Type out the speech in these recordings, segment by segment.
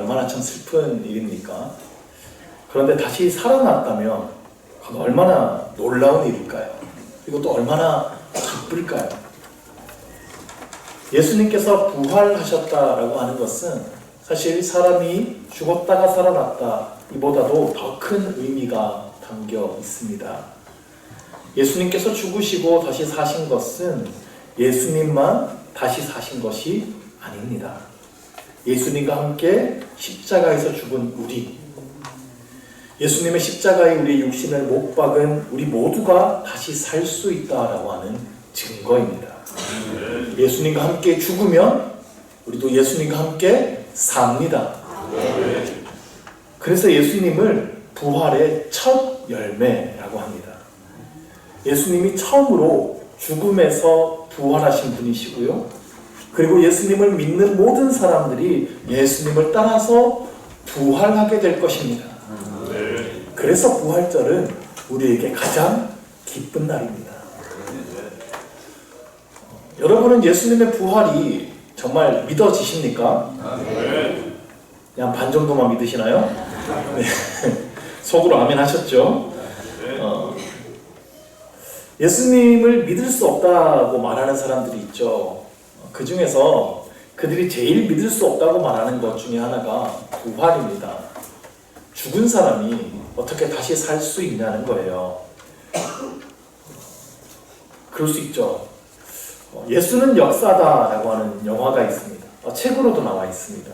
얼마나 참 슬픈 일입니까? 그런데 다시 살아났다면 그건 얼마나 놀라운 일일까요? 그리고 또 얼마나 기쁠까요? 예수님께서 부활하셨다라고 하는 것은 사실 사람이 죽었다가 살아났다 이보다도 더 큰 의미가 담겨 있습니다. 예수님께서 죽으시고 다시 사신 것은 예수님만 다시 사신 것이 아닙니다. 예수님과 함께 십자가에서 죽은 우리, 예수님의 십자가에 우리의 육신을 못 박은 우리 모두가 다시 살 수 있다라고 하는 증거입니다. 예수님과 함께 죽으면 우리도 예수님과 함께 삽니다. 그래서 예수님을 부활의 첫 열매라고 합니다. 예수님이 처음으로 죽음에서 부활하신 분이시고요. 그리고 예수님을 믿는 모든 사람들이 예수님을 따라서 부활하게 될 것입니다. 그래서 부활절은 우리에게 가장 기쁜 날입니다. 여러분은 예수님의 부활이 정말 믿어지십니까? 그냥 반 정도만 믿으시나요? 네. 속으로 아멘 하셨죠? 예수님을 믿을 수 없다고 말하는 사람들이 있죠. 그 중에서 그들이 제일 믿을 수 없다고 말하는 것 중에 하나가 부활입니다. 죽은 사람이 어떻게 다시 살 수 있냐는 거예요. 그럴 수 있죠. 예수는 역사다라고 하는 영화가 있습니다. 책으로도 나와 있습니다.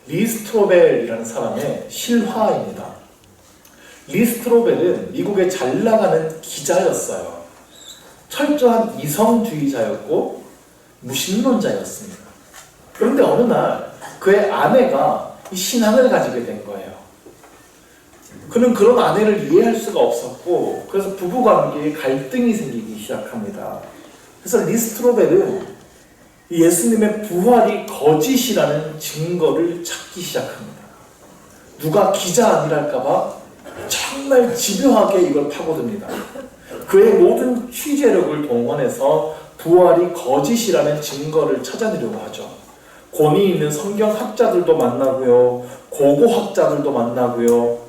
리 스트로벨이라는 사람의 실화입니다. 리 스트로벨은 미국의 잘 나가는 기자였어요. 철저한 이성주의자였고 무신론자였습니다. 그런데 어느 날 그의 아내가 이 신앙을 가지게 된 거예요. 그는 그런 아내를 이해할 수가 없었고 그래서 부부관계에 갈등이 생기기 시작합니다. 그래서 리 스트로벨은 예수님의 부활이 거짓이라는 증거를 찾기 시작합니다. 누가 기자 아니랄까봐 정말 집요하게 이걸 파고듭니다. 그의 모든 취재력을 동원해서 부활이 거짓이라는 증거를 찾아내려고 하죠. 권위 있는 성경학자들도 만나고요, 고고학자들도 만나고요,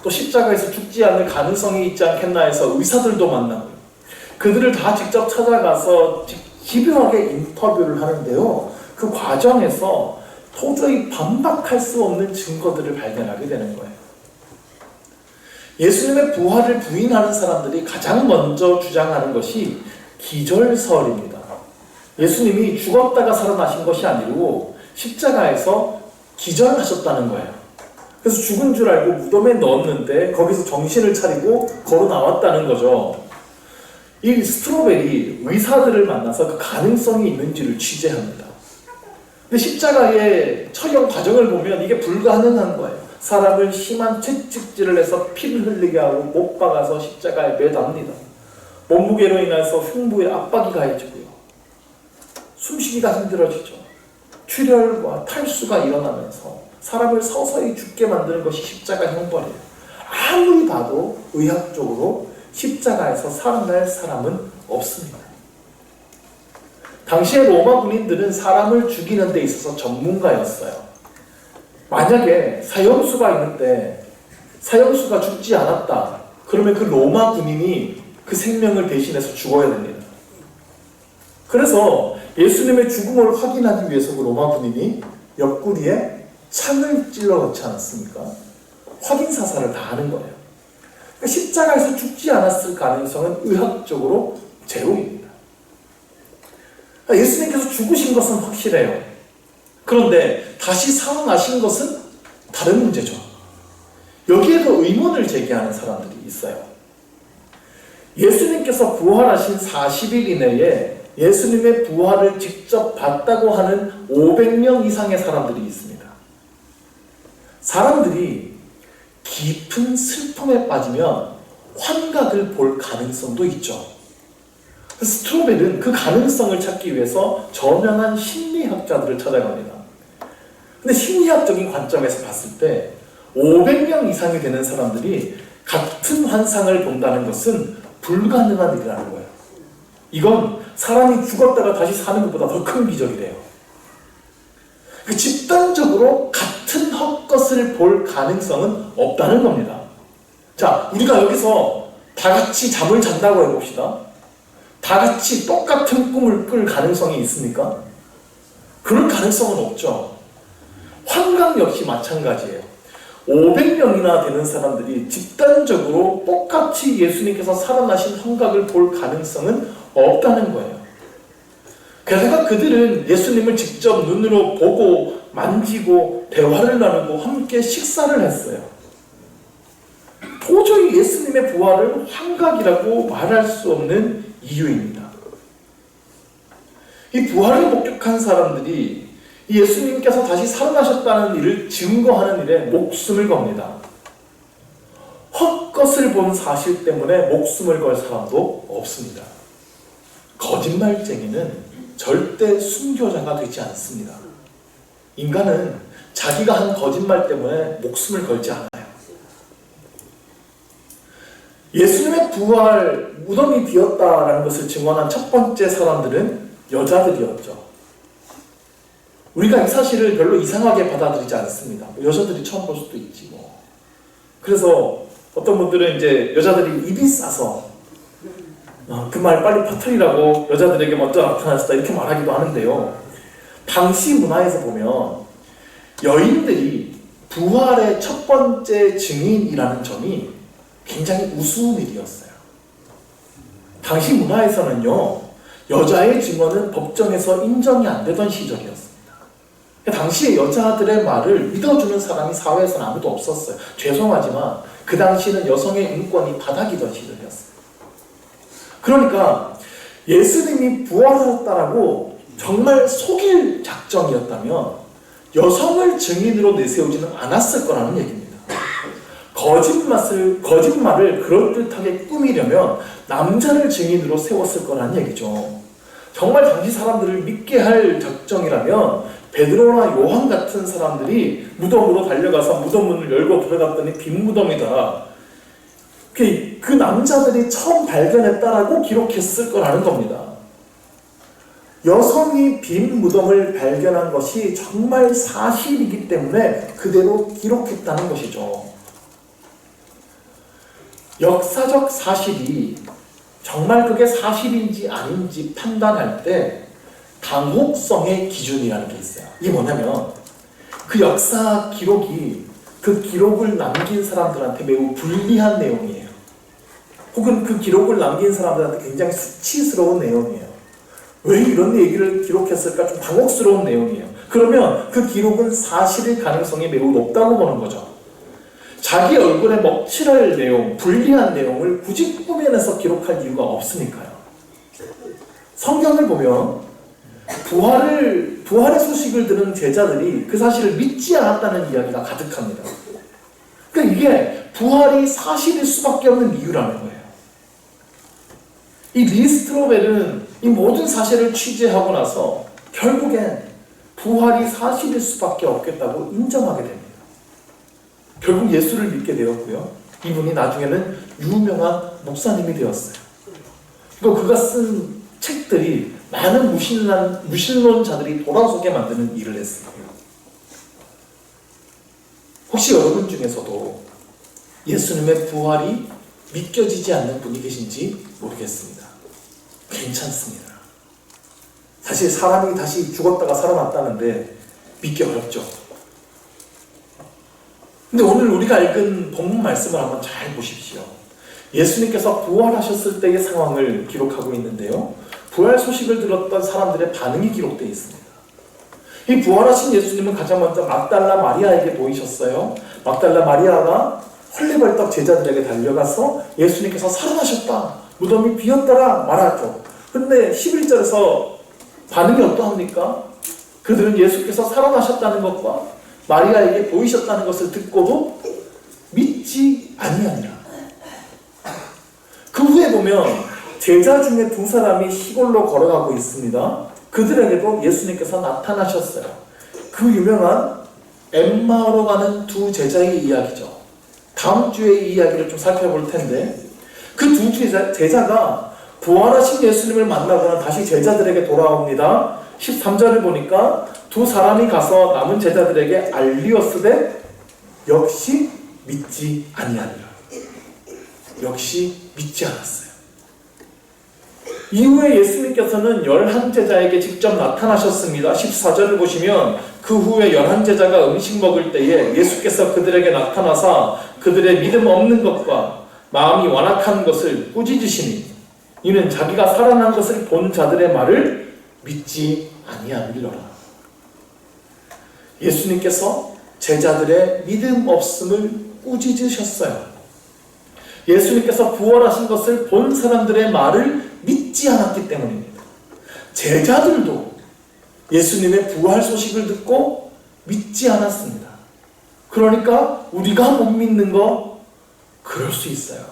또 십자가에서 죽지 않을 가능성이 있지 않겠나 해서 의사들도 만나고요. 그들을 다 직접 찾아가서 집요하게 인터뷰를 하는데요. 그 과정에서 도저히 반박할 수 없는 증거들을 발견하게 되는 거예요. 예수님의 부활을 부인하는 사람들이 가장 먼저 주장하는 것이 기절설입니다. 예수님이 죽었다가 살아나신 것이 아니고 십자가에서 기절하셨다는 거예요. 그래서 죽은 줄 알고 무덤에 넣었는데 거기서 정신을 차리고 걸어 나왔다는 거죠. 이 스트로벨이 의사들을 만나서 그 가능성이 있는지를 취재합니다. 근데 십자가의 처형 과정을 보면 이게 불가능한 거예요. 사람을 심한 채찍질을 해서 피를 흘리게 하고 못 박아서 십자가에 매답니다. 몸무게로 인해서 흉부에 압박이 가해지고요. 숨쉬기가 힘들어지죠. 출혈과 탈수가 일어나면서 사람을 서서히 죽게 만드는 것이 십자가 형벌이에요. 아무리 봐도 의학적으로 십자가에서 살아날 사람은 없습니다. 당시에 로마 군인들은 사람을 죽이는 데 있어서 전문가였어요. 만약에 사형수가 있는데 사형수가 죽지 않았다. 그러면 그 로마 군인이 그 생명을 대신해서 죽어야 됩니다. 그래서 예수님의 죽음을 확인하기 위해서 그 로마 군인이 옆구리에 창을 찔러 넣지 않았습니까? 확인 사살을 다 하는 거예요. 그러니까 십자가에서 죽지 않았을 가능성은 의학적으로 제로입니다. 그러니까 예수님께서 죽으신 것은 확실해요. 그런데 다시 살아나신 것은 다른 문제죠. 여기에도 의문을 제기하는 사람들이 있어요. 예수님께서 부활하신 40일 이내에 예수님의 부활을 직접 봤다고 하는 500명 이상의 사람들이 있습니다. 사람들이 깊은 슬픔에 빠지면 환각을 볼 가능성도 있죠. 스트로벨은 그 가능성을 찾기 위해서 저명한 심리학자들을 찾아갑니다. 근데 심리학적인 관점에서 봤을 때 500명 이상이 되는 사람들이 같은 환상을 본다는 것은 불가능한 일이라는 거예요. 이건 사람이 죽었다가 다시 사는 것보다 더 큰 기적이래요. 집단적으로 같은 헛것을 볼 가능성은 없다는 겁니다. 자, 우리가 여기서 다 같이 잠을 잔다고 해봅시다. 다 같이 똑같은 꿈을 꿀 가능성이 있습니까? 그럴 가능성은 없죠. 환각 역시 마찬가지예요. 500명이나 되는 사람들이 집단적으로 똑같이 예수님께서 살아나신 환각을 볼 가능성은 없다는 거예요. 게다가 그들은 예수님을 직접 눈으로 보고 만지고 대화를 나누고 함께 식사를 했어요. 도저히 예수님의 부활을 환각이라고 말할 수 없는 이유입니다. 이 부활을 목격한 사람들이 예수님께서 다시 살아나셨다는 일을 증거하는 일에 목숨을 겁니다. 헛것을 본 사실 때문에 목숨을 걸 사람도 없습니다. 거짓말쟁이는 절대 순교자가 되지 않습니다. 인간은 자기가 한 거짓말 때문에 목숨을 걸지 않아요. 예수님의 부활, 무덤이 비었다라는 것을 증언한 첫 번째 사람들은 여자들이었죠. 우리가 이 사실을 별로 이상하게 받아들이지 않습니다. 여자들이 처음 볼 수도 있지 뭐. 그래서 어떤 분들은 이제 여자들이 입이 싸서 그 말 빨리 퍼뜨리라고 여자들에게 먼저 나타났다 이렇게 말하기도 하는데요. 당시 문화에서 보면 여인들이 부활의 첫 번째 증인이라는 점이 굉장히 우스운 일이었어요. 당시 문화에서는요, 여자의 증언은 법정에서 인정이 안 되던 시절이었습니다. 당시에 여자들의 말을 믿어주는 사람이 사회에서는 아무도 없었어요. 죄송하지만 그 당시는 여성의 인권이 바닥이던 시절이었어요. 그러니까 예수님이 부활하셨다라고 정말 속일 작정이었다면 여성을 증인으로 내세우지는 않았을 거라는 얘기입니다. 거짓말을 그럴듯하게 꾸미려면 남자를 증인으로 세웠을 거라는 얘기죠. 정말 당시 사람들을 믿게 할 작정이라면 베드로나 요한 같은 사람들이 무덤으로 달려가서 무덤 문을 열고 들어갔더니 빈 무덤이다. 그 남자들이 처음 발견했다라고 기록했을 거라는 겁니다. 여성이 빈 무덤을 발견한 것이 정말 사실이기 때문에 그대로 기록했다는 것이죠. 역사적 사실이 정말 그게 사실인지 아닌지 판단할 때 당혹성의 기준이라는 게 있어요. 이게 뭐냐면 그 역사 기록이 그 기록을 남긴 사람들한테 매우 불리한 내용이에요. 혹은 그 기록을 남긴 사람들한테 굉장히 수치스러운 내용이에요. 왜 이런 얘기를 기록했을까? 좀 당혹스러운 내용이에요. 그러면 그 기록은 사실일 가능성이 매우 높다고 보는 거죠. 자기 얼굴에 먹칠할 내용, 불리한 내용을 굳이 꾸며내서 기록할 이유가 없으니까요. 성경을 보면 부활의 소식을 들은 제자들이 그 사실을 믿지 않았다는 이야기가 가득합니다. 그러니까 이게 부활이 사실일 수밖에 없는 이유라는 거예요. 이 리스트로벨은 이 모든 사실을 취재하고 나서 결국엔 부활이 사실일 수밖에 없겠다고 인정하게 됩니다. 결국 예수를 믿게 되었고요. 이분이 나중에는 유명한 목사님이 되었어요. 그리고 그가 쓴 책들이 많은 무신론자들이 돌아서게 만드는 일을 했어요. 혹시 여러분 중에서도 예수님의 부활이 믿겨지지 않는 분이 계신지 모르겠습니다. 괜찮습니다. 사실 사람이 다시 죽었다가 살아났다는데 믿기 어렵죠. 근데 오늘 우리가 읽은 본문 말씀을 한번 잘 보십시오. 예수님께서 부활하셨을 때의 상황을 기록하고 있는데요. 부활 소식을 들었던 사람들의 반응이 기록되어 있습니다. 이 부활하신 예수님은 가장 먼저 막달라 마리아에게 보이셨어요. 막달라 마리아가 헐레벌떡 제자들에게 달려가서 예수님께서 살아나셨다, 무덤이 비었더라 말하죠. 근데 11절에서 반응이 어떠합니까? 그들은 예수께서 살아나셨다는 것과 마리아에게 보이셨다는 것을 듣고도 믿지 아니하니라. 그 후에 보면 제자 중에 두 사람이 시골로 걸어가고 있습니다. 그들에게도 예수님께서 나타나셨어요. 그 유명한 엠마오로 가는 두 제자의 이야기죠. 다음 주에 이 이야기를 좀 살펴볼 텐데 그 두 제자가 부활하신 예수님을 만나고는 다시 제자들에게 돌아옵니다. 13절을 보니까 두 사람이 가서 남은 제자들에게 알리었으되 역시 믿지 아니하니라. 역시 믿지 않았어요. 이후에 예수님께서는 11제자에게 직접 나타나셨습니다. 14절을 보시면 그 후에 11제자가 음식 먹을 때에 예수께서 그들에게 나타나사 그들의 믿음 없는 것과 마음이 완악한 것을 꾸짖으시니 이는 자기가 살아난 것을 본 자들의 말을 믿지 아니함이로라. 예수님께서 제자들의 믿음 없음을 꾸짖으셨어요. 예수님께서 부활하신 것을 본 사람들의 말을 믿지 않았기 때문입니다. 제자들도 예수님의 부활 소식을 듣고 믿지 않았습니다. 그러니까 우리가 못 믿는 거 그럴 수 있어요.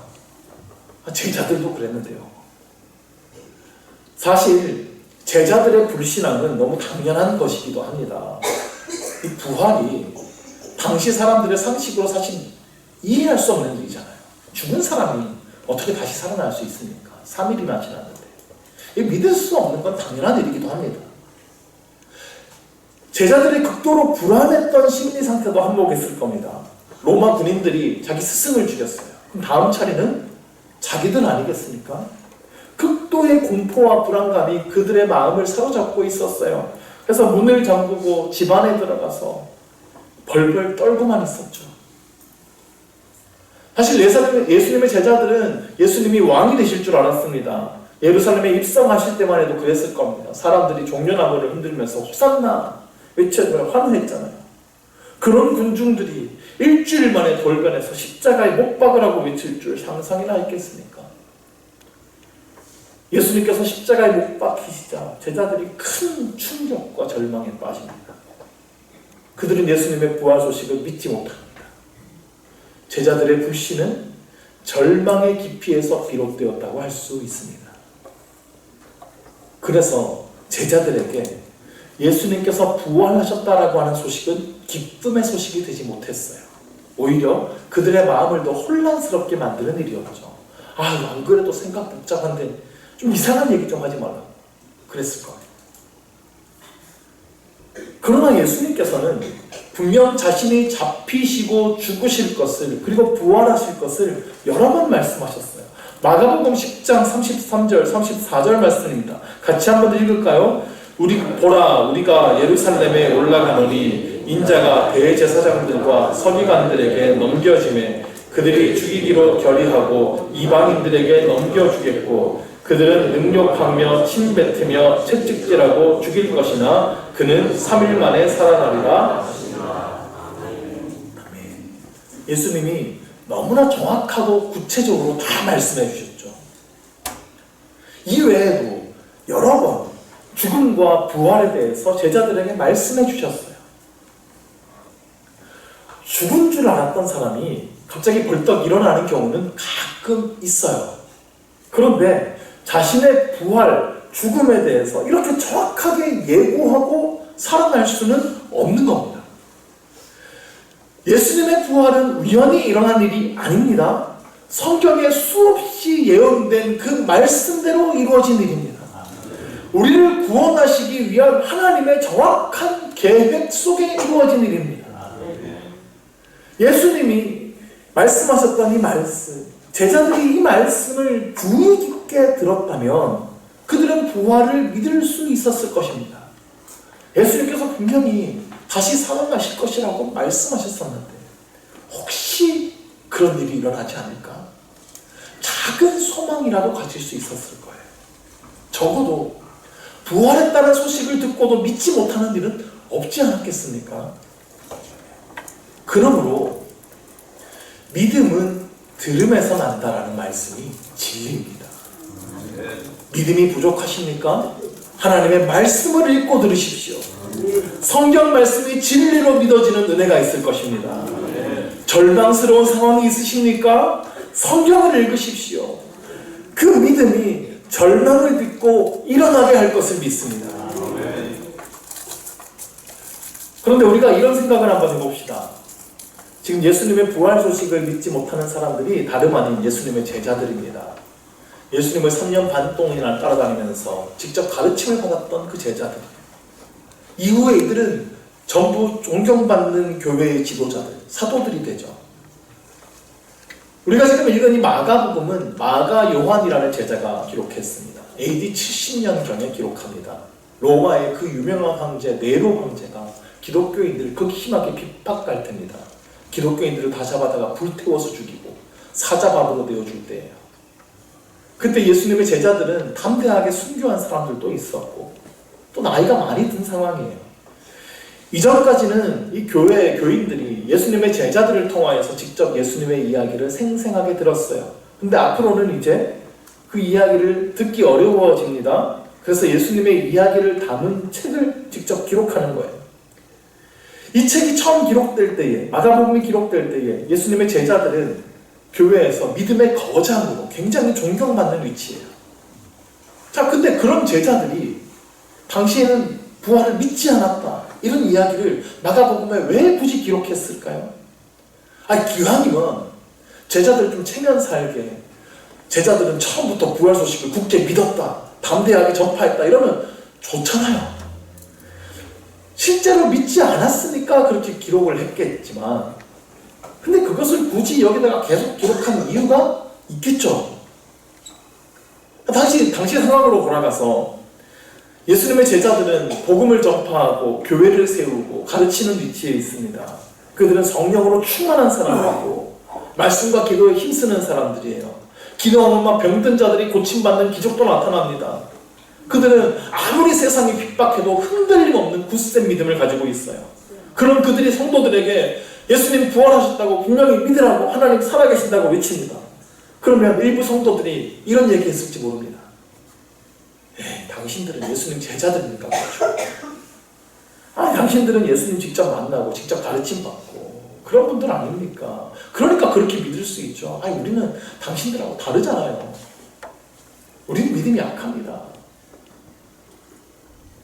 제자들도 그랬는데요. 사실 제자들의 불신앙은 너무 당연한 것이기도 합니다. 이 부활이 당시 사람들의 상식으로 사실 이해할 수 없는 일이잖아요. 죽은 사람이 어떻게 다시 살아날 수 있습니까? 3일이나 지났는데. 믿을 수 없는 건 당연한 일이기도 합니다. 제자들이 극도로 불안했던 심리 상태도 한몫했을 겁니다. 로마 군인들이 자기 스승을 죽였어요. 그럼 다음 차례는 자기들 아니겠습니까? 극도의 공포와 불안감이 그들의 마음을 사로잡고 있었어요. 그래서 문을 잠그고 집 안에 들어가서 벌벌 떨고만 있었죠. 사실 예수님의 제자들은 예수님이 왕이 되실 줄 알았습니다. 예루살렘에 입성하실 때만 해도 그랬을 겁니다. 사람들이 종려나무를 흔들면서 호산나 외쳐서 환호했잖아요. 그런 군중들이 일주일 만에 돌변해서 십자가에 못 박으라고 외칠 줄 상상이나 했겠습니까? 예수님께서 십자가에 못 박히시자 제자들이 큰 충격과 절망에 빠집니다. 그들은 예수님의 부활 소식을 믿지 못합니다. 제자들의 불신은 절망의 깊이에서 비롯되었다고 할 수 있습니다. 그래서 제자들에게 예수님께서 부활하셨다라고 하는 소식은 기쁨의 소식이 되지 못했어요. 오히려 그들의 마음을 더 혼란스럽게 만드는 일이었죠. 안 그래도 생각 복잡한데 좀 이상한 얘기 좀 하지 말라. 그랬을 거예요. 그러나 예수님께서는 분명 자신이 잡히시고 죽으실 것을 그리고 부활하실 것을 여러 번 말씀하셨어요. 마가복음 10장 33절 34절 말씀입니다. 같이 한번 읽을까요? 보라 우리가 예루살렘에 올라가노니 인자가 대제사장들과 서기관들에게 넘겨짐에 그들이 죽이기로 결의하고 이방인들에게 넘겨주겠고 그들은 능욕하며 침뱉으며 채찍질하고 죽일 것이나 그는 3일 만에 살아나리라. 예수님이 너무나 정확하고 구체적으로 다 말씀해 주셨죠. 이외에도 여러 번 죽음과 부활에 대해서 제자들에게 말씀해 주셨어요. 죽은 줄 알았던 사람이 갑자기 벌떡 일어나는 경우는 가끔 있어요. 그런데 자신의 부활, 죽음에 대해서 이렇게 정확하게 예고하고 살아날 수는 없는 겁니다. 예수님의 부활은 우연히 일어난 일이 아닙니다. 성경에 수없이 예언된 그 말씀대로 이루어진 일입니다. 우리를 구원하시기 위한 하나님의 정확한 계획 속에 이루어진 일입니다. 예수님이 말씀하셨던 이 말씀, 제자들이 이 말씀을 주의 깊게 들었다면 그들은 부활을 믿을 수 있었을 것입니다. 예수님께서 분명히 다시 살아나실 것이라고 말씀하셨었는데 혹시 그런 일이 일어나지 않을까? 작은 소망이라도 가질 수 있었을 거예요. 적어도 부활했다는 소식을 듣고도 믿지 못하는 일은 없지 않았겠습니까? 그러므로 믿음은 들음에서 난다라는 말씀이 진리입니다. 믿음이 부족하십니까? 하나님의 말씀을 읽고 들으십시오. 성경 말씀이 진리로 믿어지는 은혜가 있을 것입니다. 절망스러운 상황이 있으십니까? 성경을 읽으십시오. 그 믿음이 절망을 딛고 일어나게 할 것을 믿습니다. 그런데 우리가 이런 생각을 한번 해봅시다. 지금 예수님의 부활 소식을 믿지 못하는 사람들이 다름 아닌 예수님의 제자들입니다. 예수님을 3년 반 동안이나 따라다니면서 직접 가르침을 받았던 그 제자들. 이후에 이들은 전부 존경받는 교회의 지도자들, 사도들이 되죠. 우리가 지금 읽은 이 마가복음은 마가 요한이라는 제자가 기록했습니다. AD 70년경에 기록합니다. 로마의 그 유명한 황제 네로 황제가 기독교인들을 극심하게 핍박할 때입니다. 기독교인들을 다 잡아다가 불태워서 죽이고 사자밥으로 내어줄 때예요. 그때 예수님의 제자들은 담대하게 순교한 사람들도 있었고 또 나이가 많이 든 상황이에요. 이전까지는 이 교회 교인들이 예수님의 제자들을 통하여서 직접 예수님의 이야기를 생생하게 들었어요. 근데 앞으로는 이제 그 이야기를 듣기 어려워집니다. 그래서 예수님의 이야기를 담은 책을 직접 기록하는 거예요. 이 책이 처음 기록될 때에, 마가복음이 기록될 때에 예수님의 제자들은 교회에서 믿음의 거장으로 굉장히 존경받는 위치예요. 자, 근데 그런 제자들이 당시에는 부활을 믿지 않았다, 이런 이야기를 마가복음에 왜 굳이 기록했을까요? 기왕이면 제자들 좀 체면 살게, 제자들은 처음부터 부활 소식을 굳게 믿었다, 담대하게 전파했다, 이러면 좋잖아요. 실제로 믿지 않았으니까 그렇게 기록을 했겠지만, 근데 그것을 굳이 여기다가 계속 기록한 이유가 있겠죠. 당시 상황으로 돌아가서 예수님의 제자들은 복음을 전파하고 교회를 세우고 가르치는 위치에 있습니다. 그들은 성령으로 충만한 사람들이고 말씀과 기도에 힘쓰는 사람들이에요. 기도하면 병든 자들이 고침받는 기적도 나타납니다. 그들은 아무리 세상이 핍박해도 흔들림 없는 굳센 믿음을 가지고 있어요. 그런 그들이 성도들에게 예수님 부활하셨다고 분명히 믿으라고, 하나님 살아계신다고 외칩니다. 그러면 일부 성도들이 이런 얘기 했을지 모릅니다. 당신들은 예수님 제자들입니까? 당신들은 예수님 직접 만나고 직접 가르침 받고 그런 분들 아닙니까? 그러니까 그렇게 믿을 수 있죠. 우리는 당신들하고 다르잖아요. 우리는 믿음이 약합니다.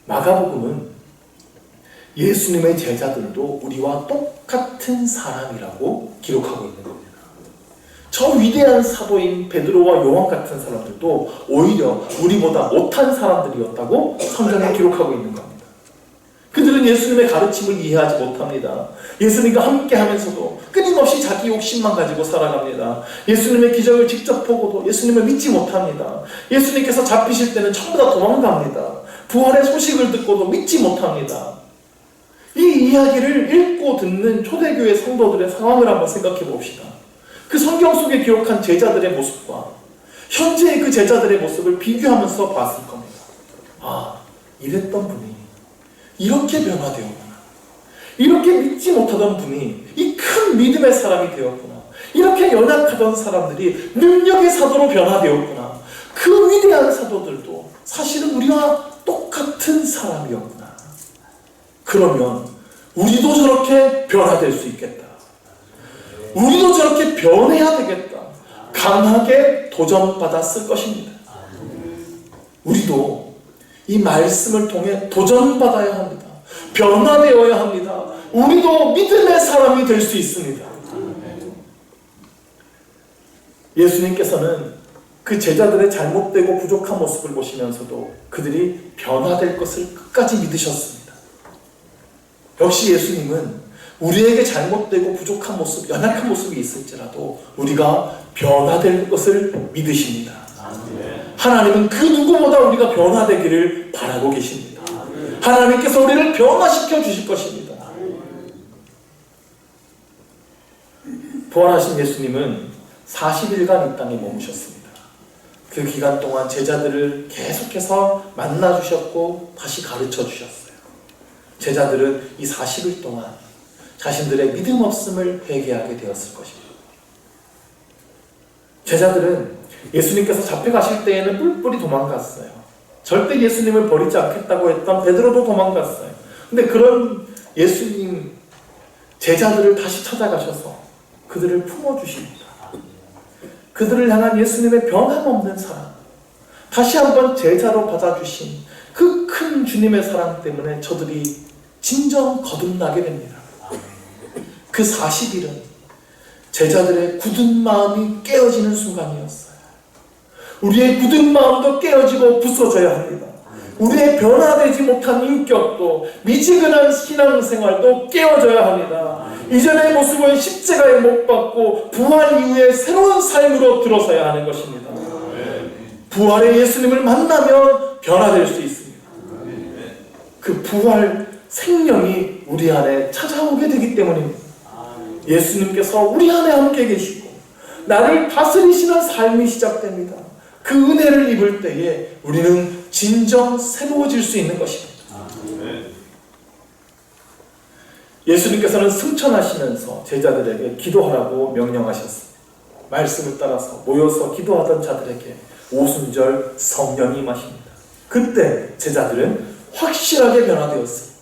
마가복음은 예수님의 제자들도 우리와 똑같은 사람이라고 기록하고 있는 겁니다. 저 위대한 사도인 베드로와 요한 같은 사람들도 오히려 우리보다 못한 사람들이었다고 성경에 기록하고 있는 겁니다. 그들은 예수님의 가르침을 이해하지 못합니다. 예수님과 함께 하면서도 끊임없이 자기 욕심만 가지고 살아갑니다. 예수님의 기적을 직접 보고도 예수님을 믿지 못합니다. 예수님께서 잡히실 때는 전부 다 도망갑니다. 부활의 소식을 듣고도 믿지 못합니다. 이 이야기를 읽고 듣는 초대교회 성도들의 상황을 한번 생각해 봅시다. 그 성경 속에 기록한 제자들의 모습과 현재의 그 제자들의 모습을 비교하면서 봤을 겁니다. 이랬던 분이 이렇게 변화되었구나. 이렇게 믿지 못하던 분이 이 큰 믿음의 사람이 되었구나. 이렇게 연약하던 사람들이 능력의 사도로 변화되었구나. 그 위대한 사도들도 사실은 우리와 똑같은 사람이었구나. 그러면 우리도 저렇게 변화될 수 있겠다. 우리도 저렇게 변해야 되겠다. 강하게 도전받았을 것입니다. 우리도 이 말씀을 통해 도전받아야 합니다. 변화되어야 합니다. 우리도 믿음의 사람이 될 수 있습니다. 예수님께서는 그 제자들의 잘못되고 부족한 모습을 보시면서도 그들이 변화될 것을 끝까지 믿으셨습니다. 역시 예수님은 우리에게 잘못되고 부족한 모습, 연약한 모습이 있을지라도 우리가 변화될 것을 믿으십니다. 하나님은 그 누구보다 우리가 변화되기를 바라고 계십니다. 하나님께서 우리를 변화시켜 주실 것입니다. 부활하신 예수님은 40일간 이 땅에 머무셨습니다. 그 기간 동안 제자들을 계속해서 만나주셨고 다시 가르쳐 주셨어요. 제자들은 이 40일 동안 자신들의 믿음 없음을 회개하게 되었을 것입니다. 제자들은 예수님께서 잡혀가실 때에는 뿔뿔이 도망갔어요. 절대 예수님을 버리지 않겠다고 했던 베드로도 도망갔어요. 근데 그런 예수님 제자들을 다시 찾아가셔서 그들을 품어주십니다. 그들을 향한 예수님의 변함없는 사랑, 다시 한번 제자로 받아주신 그 큰 주님의 사랑 때문에 저들이 진정 거듭나게 됩니다. 그 40일은 제자들의 굳은 마음이 깨어지는 순간이었어요. 우리의 굳은 마음도 깨어지고 부서져야 합니다. 우리의 변화되지 못한 인격도 미지근한 신앙생활도 깨어져야 합니다. 이전의 모습은 십자가에 못 박고 부활 이후에 새로운 삶으로 들어서야 하는 것입니다. 부활의 예수님을 만나면 변화될 수 있습니다. 그 부활 생명이 우리 안에 찾아오게 되기 때문입니다. 예수님께서 우리 안에 함께 계시고 나를 다스리시는 삶이 시작됩니다. 그 은혜를 입을 때에 우리는 진정 새로워질 수 있는 것입니다. 예수님께서는 승천하시면서 제자들에게 기도하라고 명령하셨습니다. 말씀을 따라서 모여서 기도하던 자들에게 오순절 성령이 임하십니다. 그때 제자들은 확실하게 변화되었습니다.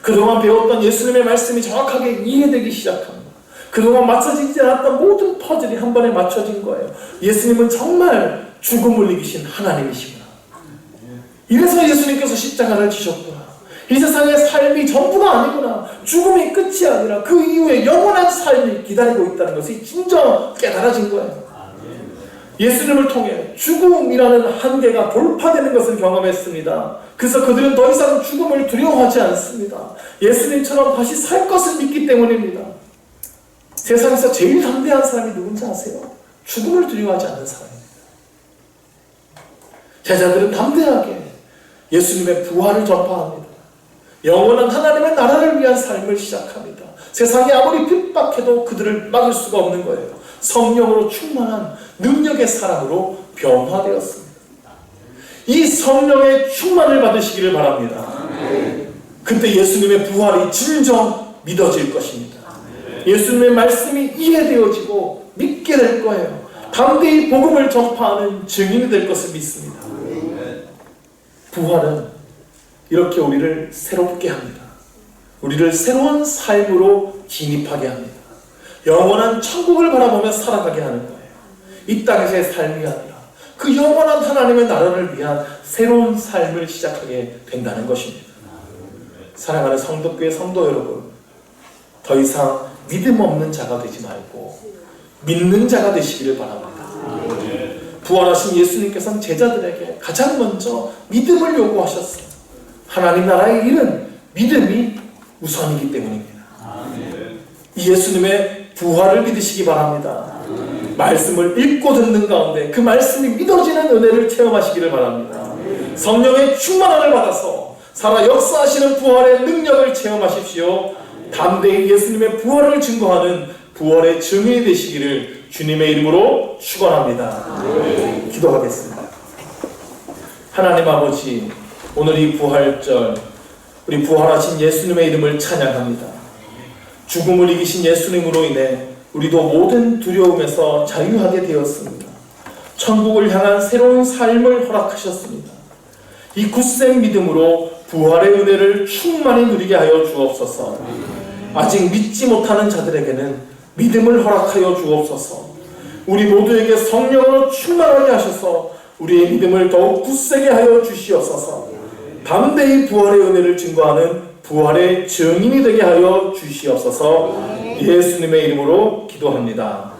그동안 배웠던 예수님의 말씀이 정확하게 이해되기 시작합니다. 그동안 맞춰지지 않았던 모든 퍼즐이 한 번에 맞춰진 거예요. 예수님은 정말 죽음을 이기신 하나님이시구나. 이래서 예수님께서 십자가를 지셨구나. 이 세상의 삶이 전부가 아니구나. 죽음이 끝이 아니라 그 이후에 영원한 삶이 기다리고 있다는 것이 진정 깨달아진 거예요. 예수님을 통해 죽음이라는 한계가 돌파되는 것을 경험했습니다. 그래서 그들은 더 이상 죽음을 두려워하지 않습니다. 예수님처럼 다시 살 것을 믿기 때문입니다. 세상에서 제일 담대한 사람이 누군지 아세요? 죽음을 두려워하지 않는 사람입니다. 제자들은 담대하게 예수님의 부활을 전파합니다. 영원한 하나님의 나라를 위한 삶을 시작합니다. 세상이 아무리 핍박해도 그들을 막을 수가 없는 거예요. 성령으로 충만한 능력의 사람으로 변화되었습니다. 이 성령의 충만을 받으시기를 바랍니다. 그때 예수님의 부활이 진정 믿어질 것입니다. 예수님의 말씀이 이해되어지고 믿게 될 거예요. 담대히 복음을 전파하는 증인이 될 것을 믿습니다. 부활은 이렇게 우리를 새롭게 합니다. 우리를 새로운 삶으로 진입하게 합니다. 영원한 천국을 바라보며 살아가게 하는 거예요. 이 땅에서의 삶이 아니라 그 영원한 하나님의 나라를 위한 새로운 삶을 시작하게 된다는 것입니다. 사랑하는 성도교회 성도 여러분, 더 이상 믿음 없는 자가 되지 말고 믿는 자가 되시기를 바랍니다. 부활하신 예수님께서는 제자들에게 가장 먼저 믿음을 요구하셨어요. 하나님 나라의 일은 믿음이 우선이기 때문입니다. 이 예수님의 부활을 믿으시기 바랍니다. 말씀을 읽고 듣는 가운데 그 말씀이 믿어지는 은혜를 체험하시기를 바랍니다. 성령의 충만함을 받아서 살아 역사하시는 부활의 능력을 체험하십시오. 담대히 예수님의 부활을 증거하는 부활의 증인이 되시기를 주님의 이름으로 축원합니다. 기도하겠습니다. 하나님 아버지, 오늘 이 부활절 우리 부활하신 예수님의 이름을 찬양합니다. 죽음을 이기신 예수님으로 인해 우리도 모든 두려움에서 자유하게 되었습니다. 천국을 향한 새로운 삶을 허락하셨습니다. 이 굳센 믿음으로 부활의 은혜를 충만히 누리게 하여 주옵소서. 아직 믿지 못하는 자들에게는 믿음을 허락하여 주옵소서. 우리 모두에게 성령으로 충만하게 하셔서 우리의 믿음을 더욱 굳세게 하여 주시옵소서. 담대히 부활의 은혜를 증거하는 부활의 증인이 되게 하여 주시옵소서. 예수님의 이름으로 기도합니다.